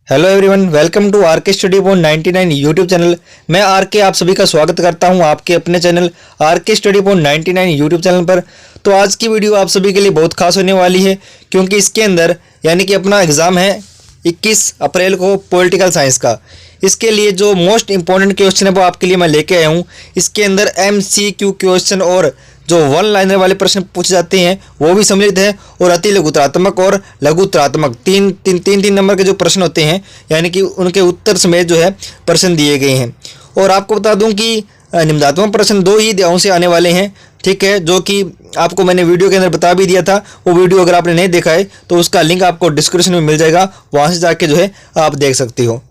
Hello everyone, welcome to R K study point 99 YouTube channel. मैं R K आप सभी का स्वागत करता हूं आपके अपने channel R K study point 99 YouTube channel पर। तो आज की वीडियो आप सभी के लिए बहुत खास होने वाली है, क्योंकि इसके अंदर यानी कि अपना एग्ज़ाम है 21 अप्रैल को पॉलिटिकल साइंस का। इसके लिए जो मोस्ट इंपॉर्टेंट क्वेश्चन है वो आपके लिए मैं लेके आया हूँ। इसके अंदर MCQ क्वेश्चन और जो वन लाइनर वाले प्रश्न पूछे जाते हैं वो भी सम्मिलित है, और अति लघुतरात्मक और लघुतरात्मक तीन नंबर के जो प्रश्न होते हैं यानी कि उनके उत्तर समेत जो है प्रश्न दिए गए हैं। और आपको बता दूं कि निम्नात्मक प्रश्न 2 ही अध्यायों से आने वाले हैं, ठीक है, जो कि आपको मैंने वीडियो के अंदर बता भी दिया था। वो वीडियो अगर आपने नहीं देखा है तो उसका लिंक आपको डिस्क्रिप्शन में मिल जाएगा, वहाँ से जाके जो है आप देख सकते हो।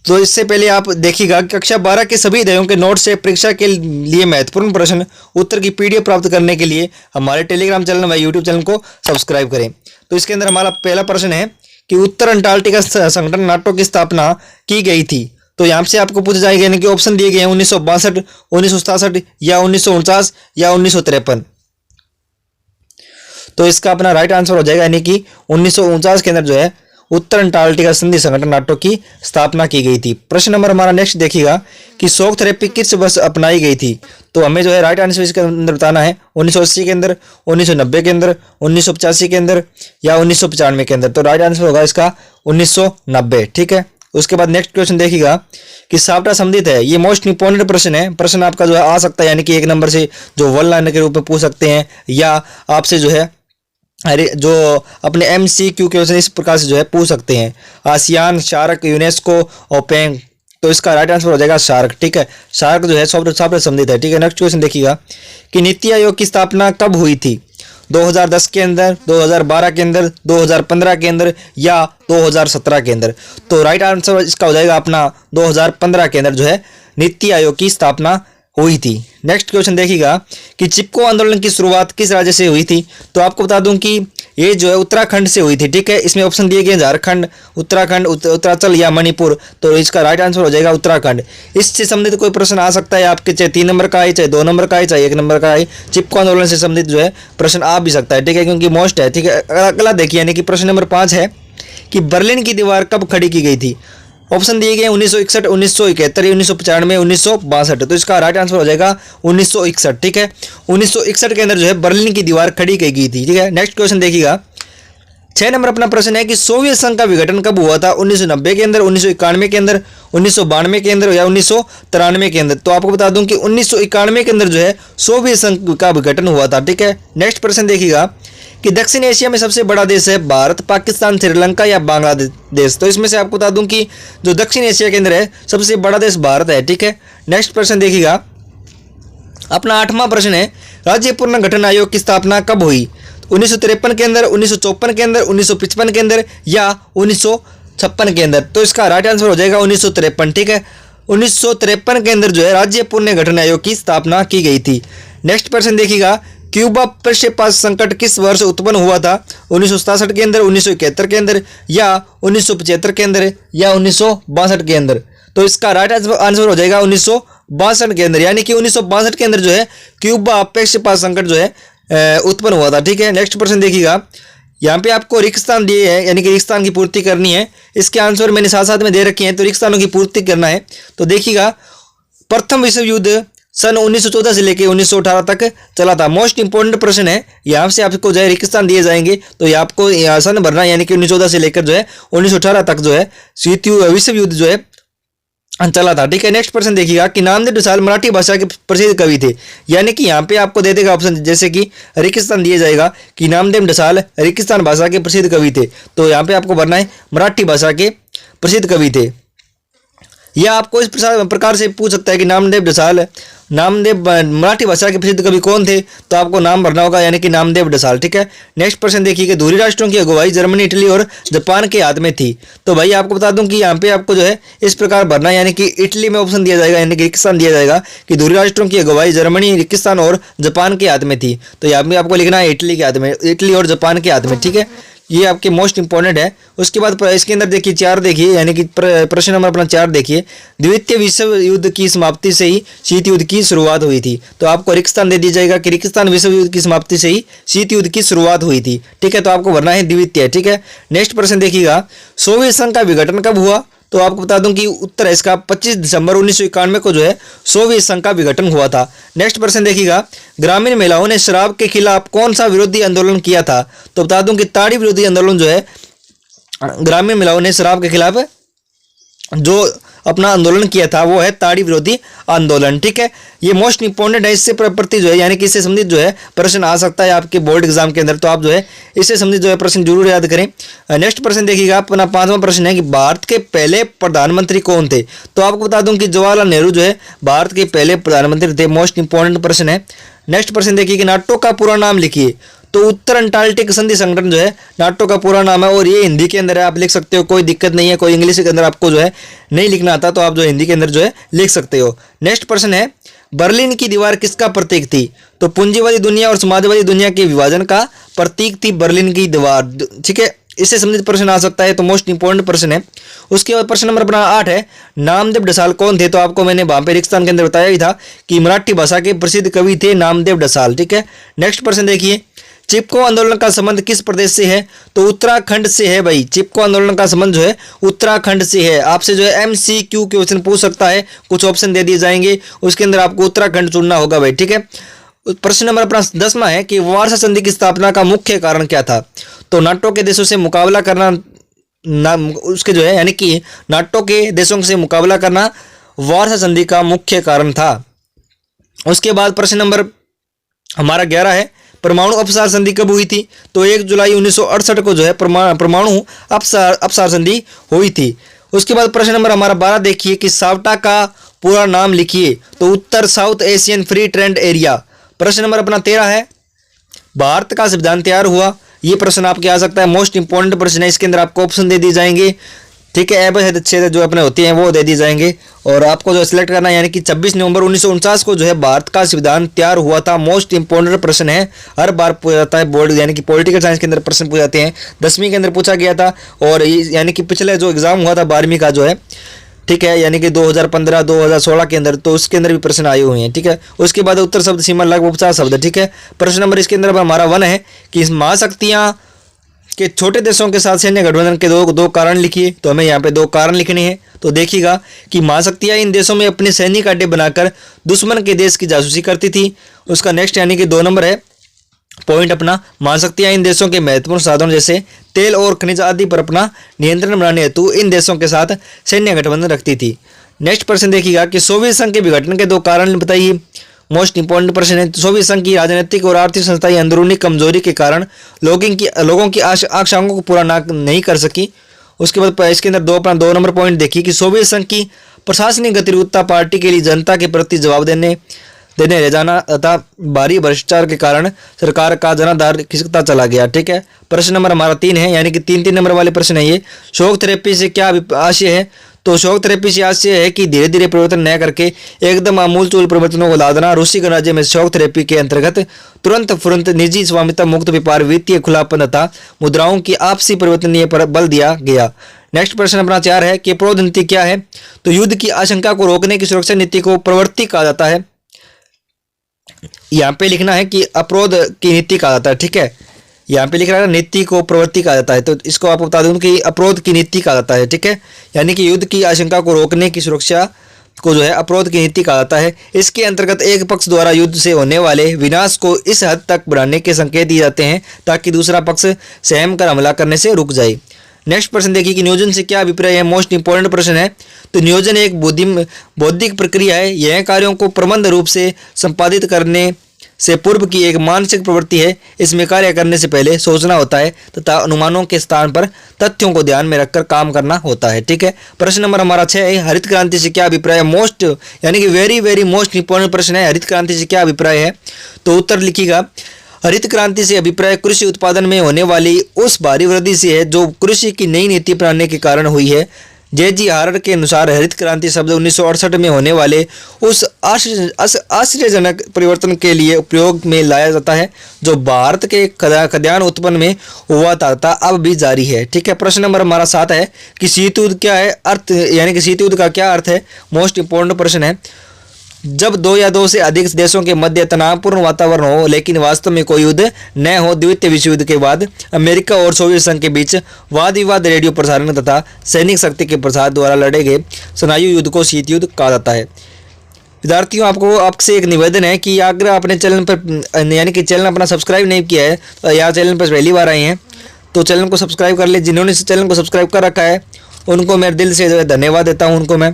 तो इससे पहले आप देखिएगा कक्षा 12 के सभी अध्यायों के नोट से परीक्षा के लिए महत्वपूर्ण प्रश्न उत्तर की PDF प्राप्त करने के लिए हमारे टेलीग्राम चैनल व यूट्यूब चैनल को सब्सक्राइब करें। तो इसके अंदर हमारा पहला प्रश्न है कि उत्तर अंटार्कटिका संगठन नाटो की स्थापना की गई थी। तो यहाँ से आपको पूछा जाएगा, यानी कि ऑप्शन दिए गए हैं 1962, 1967 या 1949 या 1953। तो इसका अपना राइट आंसर हो जाएगा, यानी कि 1949 के अंदर जो है उत्तर अंटार्कटिका संधि संगठन नाटो की स्थापना की गई थी। प्रश्न नंबर हमारा नेक्स्ट देखिएगा कि शॉक थेरेपी किस वर्ष अपनाई गई थी। तो हमें जो है राइट आंसर इसके अंदर बताना है 1980 के अंदर, 1990 के अंदर, 1985 के अंदर या 1995 के अंदर। तो राइट आंसर होगा इसका 1990, ठीक है। उसके बाद नेक्स्ट क्वेश्चन देखिएगा कि साप्टा संबंधित है। ये मोस्ट इंपॉर्टेंट प्रश्न है। प्रश्न आपका जो है आ सकता है, यानी कि 1 नंबर से जो वन लाइनर के रूप में पूछ सकते हैं, या आपसे जो है अरे जो अपने MCQ क्वेश्चन इस प्रकार से जो है पूछ सकते हैं। आसियान, शार्क, यूनेस्को, ओपेंग। तो इसका राइट आंसर हो जाएगा शार्क, ठीक है। शार्क जो है सॉफ्टवेयर संबंधित है, ठीक है। नेक्स्ट क्वेश्चन देखिएगा कि नीति आयोग की स्थापना कब हुई थी। 2010 के अंदर, 2012 के अंदर, 2015 के अंदर या 2017 के अंदर। तो राइट आंसर इसका हो जाएगा अपना 2015 के अंदर जो है नीति आयोग की स्थापना हुई थी। नेक्स्ट क्वेश्चन देखिएगा कि चिपको आंदोलन की शुरुआत किस राज्य से हुई थी। तो आपको बता दूं कि ये जो है उत्तराखंड से हुई थी, ठीक है। इसमें ऑप्शन दिए गए झारखंड, उत्तराखंड, उत्तरांचल या मणिपुर। तो इसका राइट आंसर हो जाएगा उत्तराखंड। इससे संबंधित कोई प्रश्न आ सकता है आपके, चाहे 3 नंबर का आए, चाहे 2 नंबर का आए, चाहे 1 नंबर का आए। चिपको आंदोलन से संबंधित जो है प्रश्न आ भी सकता है, ठीक है, क्योंकि मोस्ट है, ठीक है। अगला देखिए, यानी कि प्रश्न नंबर 5 है कि बर्लिन की दीवार कब खड़ी की गई थी। ऑप्शन दिए गए 1961, 1971, 1995, 1962। तो इसका राइट आंसर हो जाएगा 1961, ठीक है। 1961 के अंदर जो है बर्लिन की दीवार खड़ी की गई थी, ठीक है। नेक्स्ट क्वेश्चन देखिएगा 6 नंबर अपना प्रश्न है कि सोवियत संघ का विघटन कब हुआ था। 1990 के अंदर, 1991 के अंदर, 1992 के अंदर या 1993 के अंदर। तो आपको बता दूं कि 1991 के अंदर जो है सोवियत संघ का विघटन हुआ था, ठीक है। नेक्स्ट प्रश्न देखिएगा कि दक्षिण एशिया में सबसे बड़ा देश है भारत, पाकिस्तान, श्रीलंका या बांग्लादेश। तो इसमें से आपको बता दूं कि जो दक्षिण एशिया के अंदर है सबसे बड़ा देश भारत है, ठीक है। नेक्स्ट प्रश्न देखिएगा अपना 8वां प्रश्न है राज्य पुनर्गठन आयोग की स्थापना कब हुई। 1953 के अंदर, 1954 के अंदर, 1955 के अंदर या 1956 के अंदर। तो इसका राइट आंसर हो जाएगा 1953, ठीक है। 1953 के अंदर जो है राज्य पुनर्गठन आयोग की स्थापना की गई थी। नेक्स्ट प्रश्न देखिएगा क्यूबा प्रक्षेपण संकट किस वर्ष उत्पन्न हुआ था। 1967 के अंदर, 1971 के अंदर या 1975 के अंदर या 1962 के अंदर। तो इसका राइट आंसर हो जाएगा 1962 के अंदर, यानी कि 1962 के अंदर जो है क्यूबा प्रक्षेपण संकट जो है उत्पन्न हुआ था, ठीक है। नेक्स्ट प्रश्न देखिएगा, यहाँ पे आपको रिक्त स्थान दिए हैं, यानी कि रिक्त स्थान की पूर्ति करनी है। इसके आंसर मैंने साथ साथ में दे रखे हैं, तो रिक्त स्थानों की पूर्ति करना है। तो देखिएगा प्रथम विश्व युद्ध सन 1914 से लेकर 1918 तक चला था। मोस्ट इंपोर्टेंट प्रश्न है, यहाँ से आपको जो है रिक्त स्थान दिए जाएंगे, तो ये आपको सन भरना है, यानी कि 1914 से लेकर जो है 1918 तक जो है विश्व युद्ध जो है चला था, ठीक है। नेक्स्ट प्रश्न देखिएगा कि नामदेव ढसाल मराठी भाषा के प्रसिद्ध कवि थे। यानी कि यहाँ पे आपको दे देगा ऑप्शन, जैसे कि रिक्तस्थान दिया जाएगा कि नामदेव ढसाल रिक्तस्थान भाषा के प्रसिद्ध कवि थे। तो यहाँ पे आपको भरना है मराठी भाषा के प्रसिद्ध कवि थे। यह आपको इस प्रकार से पूछ सकता है कि नामदेव मराठी भाषा के प्रसिद्ध कवि कौन थे। तो आपको नाम भरना होगा, यानी कि नामदेव ढसाल, ठीक है। नेक्स्ट प्रश्न देखिए कि धुरी राष्ट्रों की अगुवाई जर्मनी, इटली और जापान के हाथ में थी। तो भाई आपको बता दूं कि यहाँ पे आपको जो है इस प्रकार भरना है, यानी कि इटली में ऑप्शन दिया जाएगा, यानी कि रिक्तस्थान दिया जाएगा कि धुरी राष्ट्रों की अगुवाई जर्मनी, रिक्तस्थान और जापान के हाथ में थी। तो यहाँ पे आपको लिखना है इटली के हाथ में, इटली और जापान के हाथ में, ठीक है। ये आपके मोस्ट इंपॉर्टेंट है। उसके बाद इसके अंदर देखिए 4 देखिए, यानी कि प्रश्न नंबर अपना 4 देखिए, द्वितीय विश्व युद्ध की समाप्ति से ही शीत युद्ध की शुरुआत हुई थी। तो आपको रिक्तस्थान दे दी जाएगा कि रिक्तस्थान विश्व युद्ध की समाप्ति से ही शीत युद्ध की शुरुआत हुई थी। ठीक है, तो आपको भरना है द्वितीय। ठीक है, नेक्स्ट प्रश्न देखिएगा, सोवियत संघ का विघटन कब हुआ? तो आपको बता दूं कि उत्तर है इसका 25 दिसंबर 1991 को जो है सोवियत संघ का विघटन हुआ था। नेक्स्ट प्रश्न देखिएगा, ग्रामीण महिलाओं ने शराब के खिलाफ कौन सा विरोधी आंदोलन किया था? तो बता दूं कि ताड़ी विरोधी आंदोलन जो है ग्रामीण महिलाओं ने शराब के खिलाफ जो अपना आंदोलन किया था वो है ताड़ी विरोधी आंदोलन। ठीक है, ये मोस्ट इंपॉर्टेंट है, इससे प्रति जो है यानी कि इससे संबंधित जो है प्रश्न आ सकता है आपके बोर्ड एग्जाम के अंदर, तो आप जो है इससे संबंधित जो है प्रश्न जरूर याद करें। नेक्स्ट प्रश्न देखिएगा, अपना 5वां प्रश्न है कि भारत के पहले प्रधानमंत्री कौन थे? तो आपको बता दूं कि जवाहरलाल नेहरू जो है भारत के पहले प्रधानमंत्री थे। मोस्ट इंपॉर्टेंट प्रश्न है। नेक्स्ट प्रश्न देखिए कि नाटो का पूरा नाम लिखिए। तो उत्तर अंटार्कटिक संधि संगठन जो है नाटो का पूरा नाम है, और ये हिंदी के अंदर है, आप लिख सकते हो, कोई दिक्कत नहीं है। कोई इंग्लिश के अंदर आपको जो है नहीं लिखना आता तो आप जो हिंदी के अंदर जो है लिख सकते हो। नेक्स्ट प्रश्न है, बर्लिन की दीवार किसका प्रतीक थी? तो पूंजीवादी दुनिया और समाजवादी दुनिया के विभाजन का प्रतीक थी बर्लिन की दीवार। ठीक है, इससे संबंधित प्रश्न आ सकता है, तो मोस्ट इंपॉर्टेंट प्रश्न है। उसके बाद प्रश्न नंबर अपना 8 है, नामदेव ढसाल कौन थे? तो आपको मैंने वहां पे रिक्तस्थान के अंदर बताया ही था कि मराठी भाषा के प्रसिद्ध कवि थे नामदेव ढसाल। ठीक है, नेक्स्ट प्रश्न देखिए, चिपको आंदोलन का संबंध किस प्रदेश से है? तो उत्तराखंड से है भाई। चिपको आंदोलन का संबंध जो है उत्तराखंड से है। आपसे जो है MCQ क्वेश्चन पूछ सकता है, कुछ ऑप्शन दे दिए जाएंगे, उसके अंदर आपको उत्तराखंड चुनना होगा भाई। ठीक है, प्रश्न नंबर अपना 10वां है कि वार्सा संधि की स्थापना का मुख्य कारण क्या था? तो नाटो के देशों से मुकाबला करना उसके जो है यानी कि नाटो के देशों से मुकाबला करना वार्सा संधि का मुख्य कारण था। उसके बाद प्रश्न नंबर हमारा 11 है, परमाणु अपसार संधि कब हुई थी? तो 1 जुलाई 1968 को जो है परमाणु अपसार संधि हुई थी। उसके बाद प्रश्न नंबर हमारा 12 देखिए कि सावटा का पूरा नाम लिखिए। तो उत्तर South Asian free trade area. प्रश्न नंबर अपना 13 है, भारत का संविधान तैयार हुआ। ये प्रश्न आपके आ सकता है, मोस्ट इंपॉर्टेंट प्रश्न है, इसके अंदर आपको ऑप्शन दे दी जाएंगे। ठीक है, एवं अच्छे जो अपने होते हैं वो दे दी जाएंगे, और आपको जो सिलेक्ट करना है यानी कि 26 नवंबर 1949 को जो है भारत का संविधान तैयार हुआ था। मोस्ट इंपॉर्टेंट प्रश्न है, हर बार पूछा जाता है बोर्ड यानी कि पॉलिटिकल साइंस के अंदर प्रश्न पूछे जाते हैं। 10वीं के अंदर पूछा गया था, और यानी कि पिछले जो एग्जाम हुआ था 12वीं का जो है, ठीक है, यानी कि 2015 2016 के अंदर, तो उसके अंदर भी प्रश्न आए हुए हैं। ठीक है, उसके बाद उत्तर शब्द सीमा लगभग 50 शब्द। ठीक है, प्रश्न नंबर इसके अंदर हमारा 1 है कि महाशक्तियां के छोटे देशों के साथ सैन्य गठबंधन के दो कारण लिखिए। तो हमें यहाँ पे 2 कारण लिखने हैं। तो देखिएगा कि महाशक्तियां इन देशों में अपने सैनिक अड्डे बनाकर दुश्मन के देश की जासूसी करती थी। उसका नेक्स्ट यानी कि 2 नंबर है पॉइंट अपना, महाशक्तियां इन देशों के महत्वपूर्ण साधनों जैसे तेल और खनिज आदि पर अपना नियंत्रण बनाने हेतु इन देशों के साथ सैन्य गठबंधन रखती थी। नेक्स्ट प्रश्न देखिएगा कि सोवियत संघ के विघटन के 2 कारण बताइए। मोस्ट इंपॉर्टेंट प्रश्न है, सोवियत संघ की राजनीतिक और आर्थिक संस्थाएं अंदरूनी कमजोरी के कारण लोगों की आकांक्षाओं को पूरा नहीं कर सकी। उसके बाद इसके अंदर 2 नंबर पॉइंट देखिए कि सोवियत संघ की प्रशासनिक गतिरोधता पार्टी के लिए जनता के प्रति जवाब देने रह जाना तथा भारी भ्रष्टाचार के कारण सरकार का जनाधार खिसकता चला गया। ठीक है, प्रश्न नंबर हमारा 3 है, यानी कि 3 नंबर वाले प्रश्न है ये। शॉक थेरेपी से क्या आशय है? तो शॉक थेरेपी से आशय है कि धीरे धीरे परिवर्तन न करके एकदम आमूलचूल परिवर्तनों को लादना। रूसी गणराज्य में शॉक थेरेपी के अंतर्गत तुरंत निजी स्वामित्व, मुक्त व्यापार, वित्तीय खुलापन तथा मुद्राओं की आपसी परिवर्तनीय पर बल दिया गया। नेक्स्ट प्रश्न अपना 4 है कि अपरोध नीति क्या है? तो युद्ध की आशंका को रोकने की सुरक्षा नीति को प्रवृत्ति कहा जाता है। यहाँ पे लिखना है कि अपरोध की नीति कहा जाता है। ठीक है, यहाँ पे लिख रहा है नीति को प्रवृत्ति कहा जाता है, तो इसको आपको बता दूं कि अपरोध की नीति कहा जाता है। ठीक है, यानी कि युद्ध की आशंका को रोकने की सुरक्षा को जो है अपरोध की नीति कहा जाता है। इसके अंतर्गत एक पक्ष द्वारा युद्ध से होने वाले विनाश को इस हद तक बढ़ाने के संकेत दिए जाते हैं ताकि दूसरा पक्ष सहम कर हमला करने से रुक जाए। नेक्स्ट प्रश्न देखिए कि नियोजन से क्या अभिप्राय है? मोस्ट इंपॉर्टेंट प्रश्न है। तो नियोजन एक बौद्धिक प्रक्रिया है। यह कार्यों को प्रबंध रूप से संपादित करने से पूर्व की एक मानसिक प्रवृत्ति है। इसमें कार्य करने से पहले सोचना होता है तथा अनुमानों के स्थान पर तथ्यों को ध्यान में रखकर काम करना होता है। ठीक है, प्रश्न नंबर हमारा 6 है, हरित क्रांति से क्या अभिप्राय है? मोस्ट यानी कि वेरी मोस्ट इंपॉर्टेंट प्रश्न है, हरित क्रांति से क्या अभिप्राय है? तो उत्तर लिखिएगा, हरित क्रांति से अभिप्राय कृषि उत्पादन में होने वाली उस भारी वृद्धि से है जो कृषि की नई नीति अपनाने के कारण हुई है। जे.जी. हार्ड के अनुसार हरित क्रांति शब्द 1968 में होने वाले उस आश्चर्यजनक परिवर्तन के लिए उपयोग में लाया जाता है जो भारत के खाद्यान्न उत्पन्न में हुआ था अब भी जारी है। ठीक है, प्रश्न नंबर हमारा 7 है कि शीत युद्ध क्या है, अर्थ यानी कि शीत युद्ध का क्या अर्थ है। मोस्ट इंपॉर्टेंट प्रश्न है। जब दो या दो से अधिक देशों के मध्य तनावपूर्ण वातावरण हो लेकिन वास्तव में कोई युद्ध न हो। द्वितीय विश्व युद्ध के बाद अमेरिका और सोवियत संघ के बीच वाद विवाद रेडियो प्रसारण तथा सैनिक शक्ति के प्रसार द्वारा लड़े गए स्नायु युद्ध को शीत युद्ध कहा जाता है। विद्यार्थियों, आपसे एक निवेदन है कि अगर आपने चैनल पर यानी कि चैनल अपना सब्सक्राइब नहीं किया है तो या चैनल पर पहली बार आए हैं तो चैनल को सब्सक्राइब कर ले। जिन्होंने इस चैनल को सब्सक्राइब कर रखा है उनको मैं दिल से धन्यवाद देता हूँ उनको मैं,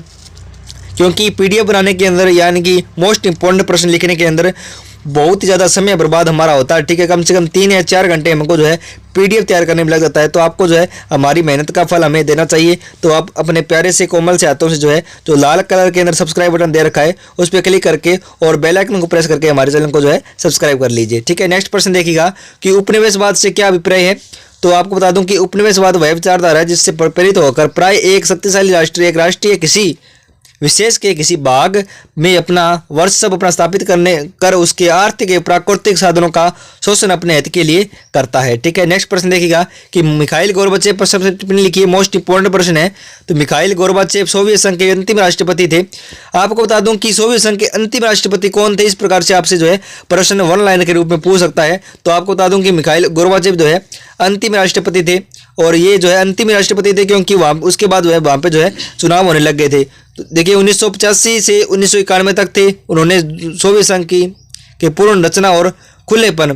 क्योंकि पीडीएफ बनाने के अंदर यानी कि मोस्ट इंपॉर्टेंट प्रश्न लिखने के अंदर बहुत ही ज़्यादा समय बर्बाद हमारा होता है। ठीक है, कम से कम 3 या 4 घंटे हमको जो है पीडीएफ तैयार करने में लग जाता है। तो आपको जो है हमारी मेहनत का फल हमें देना चाहिए। तो आप अपने प्यारे से कोमल से हाथों से जो है जो लाल कलर के अंदर सब्सक्राइब बटन दे रखा है उस पर क्लिक करके और बेल आइकन को प्रेस करके हमारे चैनल को जो है सब्सक्राइब कर लीजिए। ठीक है, नेक्स्ट प्रश्न देखिएगा कि उपनिवेशवाद से क्या अभिप्राय है। तो आपको बता दूं कि उपनिवेशवाद वह विचारधारा है जिससे प्रेरित होकर प्राय एक शक्तिशाली राष्ट्रीय किसी विशेष के किसी भाग में अपना वर्चस्व अपना स्थापित कर उसके आर्थिक एवं प्राकृतिक साधनों का शोषण अपने हित के लिए करता है। ठीक है, नेक्स्ट प्रश्न देखिएगा कि मिखाइल गोर्बाचेव पर सबसे टिप्पणी लिखिए। मोस्ट इंपॉर्टेंट प्रश्न है। तो मिखाइल गोर्बाचेव सोवियत संघ के अंतिम राष्ट्रपति थे। आपको बता दूं कि सोवियत संघ के अंतिम राष्ट्रपति कौन थे, इस प्रकार से आपसे जो है प्रश्न 1 लाइन के रूप में पूछ सकता है। तो आपको बता दूं कि मिखाइल गोर्बाचेव जो है अंतिम राष्ट्रपति थे और ये जो है अंतिम राष्ट्रपति थे क्योंकि वहाँ उसके बाद जो है वहाँ पे जो है चुनाव होने लग गए थे। तो देखिए 1985 से 1991 तक थे। उन्होंने सोवियत संघ के पूर्ण रचना और खुलेपन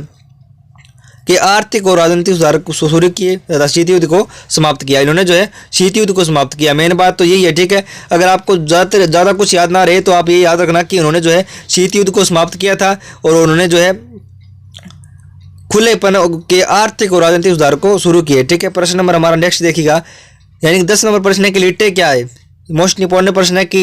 के आर्थिक और राजनीतिक सुधार शुरू किए तथा शीत युद्ध को समाप्त किया। इन्होंने जो है शीत युद्ध को समाप्त किया। मेन बात तो यही है। ठीक है, अगर आपको ज़्यादा कुछ याद ना रहे तो आप ये याद रखना कि उन्होंने जो है शीत युद्ध को समाप्त किया था और उन्होंने जो है खुलेपन के आर्थिक और राजनीतिक सुधार को शुरू किए। ठीक है, प्रश्न नंबर हमारा नेक्स्ट देखिएगा यानी 10 नंबर प्रश्न है कि लिट्टे क्या है। मोस्ट इंपॉर्टेंट प्रश्न है कि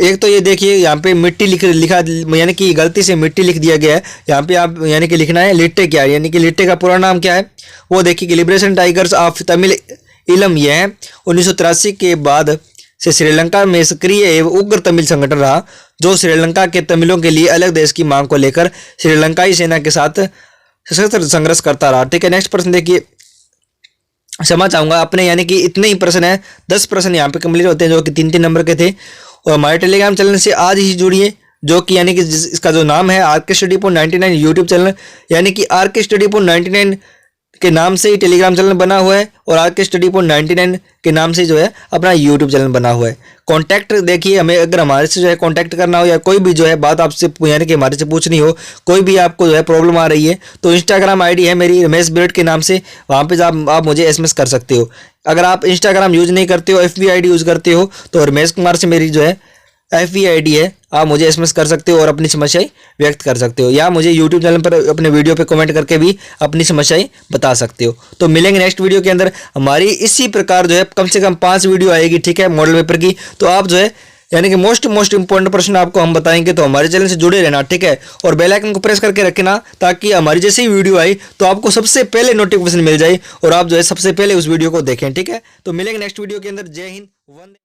एक तो ये देखिए यहाँ पे मिट्टी लिखा यानी कि गलती से मिट्टी लिख दिया गया है। यहाँ पे आप यानी कि लिखना है लिट्टे क्या है, यानी कि लिट्टे का पूरा नाम क्या है वो देखिए कि लिबरेशन टाइगर्स ऑफ तमिल इलम। यह है 1983 के बाद से श्रीलंका में सक्रिय एवं उग्र तमिल संगठन रहा जो श्रीलंका के तमिलों के लिए अलग देश की मांग को लेकर श्रीलंकाई सेना के साथ सशस्त्र संघर्ष करता रहा। ठीक है, नेक्स्ट प्रश्न देखिए। क्षमा चाहूंगा अपने यानी कि इतने ही प्रश्न है, 10 प्रश्न यहाँ पे कंप्लीट होते हैं जो कि 3-3 नंबर के थे। और हमारे टेलीग्राम चैनल से आज ही जुड़िए जो कि यानी कि इसका जो नाम है are K study point 99 YouTube channel, यानी कि आर के स्टडी पॉइंट 99 के नाम से ही टेलीग्राम चैनल बना हुआ है और आर के स्टडी पॉइंट 99 के नाम से जो है अपना यूट्यूब चैनल बना हुआ है। कॉन्टैक्ट देखिए, हमें अगर हमारे से जो है कॉन्टैक्ट करना हो या कोई भी जो है बात आपसे यानी कि हमारे से पूछनी हो, कोई भी आपको जो है प्रॉब्लम आ रही है तो इंस्टाग्राम आईडी है मेरी रमेश बिरड के नाम से, वहाँ पे आप मुझे एसएमएस कर सकते हो। अगर आप इंस्टाग्राम यूज़ नहीं करते हो, एफबी आईडी यूज़ करते हो तो रमेश कुमार से मेरी जो है एफबी आईडी है, आप मुझे एसएमएस कर सकते हो और अपनी समस्याएं व्यक्त कर सकते हो या मुझे यूट्यूब चैनल पर अपने वीडियो पे कमेंट करके भी अपनी समस्याएं बता सकते हो। तो मिलेंगे नेक्स्ट वीडियो के अंदर। हमारी इसी प्रकार जो है कम से कम 5 वीडियो आएगी। ठीक है, मॉडल पेपर की। तो आप जो है यानी कि मोस्ट इंपॉर्टेंट प्रश्न आपको हम बताएंगे तो हमारे चैनल से जुड़े रहना। ठीक है, और बेल आइकन को प्रेस करके रखना ताकि हमारी जैसे ही वीडियो आई तो आपको सबसे पहले नोटिफिकेशन मिल जाए और आप जो है सबसे पहले उस वीडियो को देखें। ठीक है, तो मिलेंगे नेक्स्ट वीडियो के अंदर। जय हिंद, वंदे।